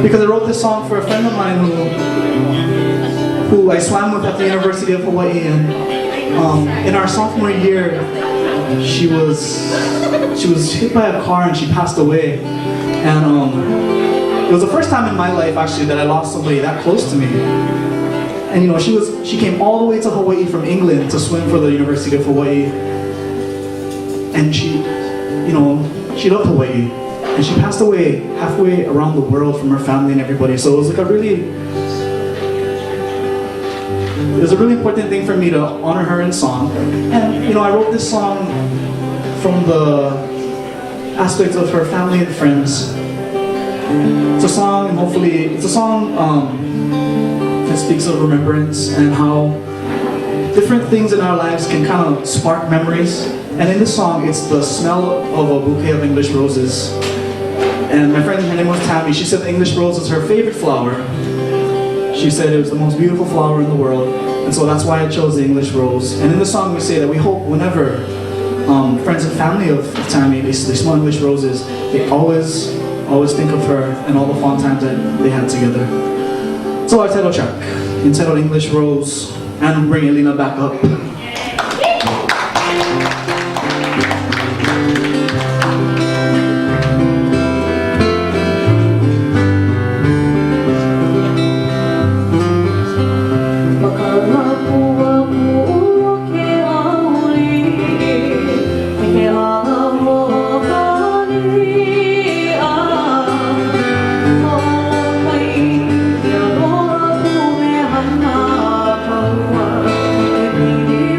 because I wrote this song for a friend of mine who I swam with at the University of Hawaii, and in our sophomore year, she was hit by a car and she passed away. And it was the first time in my life actually that I lost somebody that close to me. And you know, she came all the way to Hawaii from England to swim for the University of Hawaii. And she loved Hawaii. And she passed away halfway around the world from her family and everybody. So it was like it was a really important thing for me to honor her in song. And you know, I wrote this song from the aspect of her family and friends. It's a song, and hopefully it's a song that speaks of remembrance and how different things in our lives can kind of spark memories. And in this song, it's the smell of a bouquet of English roses. And my friend, her name was Tammy, she said the English rose is her favorite flower. She said it was the most beautiful flower in the world. And so that's why I chose the English rose. And in the song we say that we hope whenever friends and family of Tammy, they smell English roses, they always think of her and all the fond times that they had together. So our title track, entitled English Rose, and bring Elena back up. Hãy subscribe cho kênh Ghiền Mì Gõ để không bỏ lỡ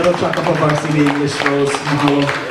title track of our Varsity English Rose. Mahalo.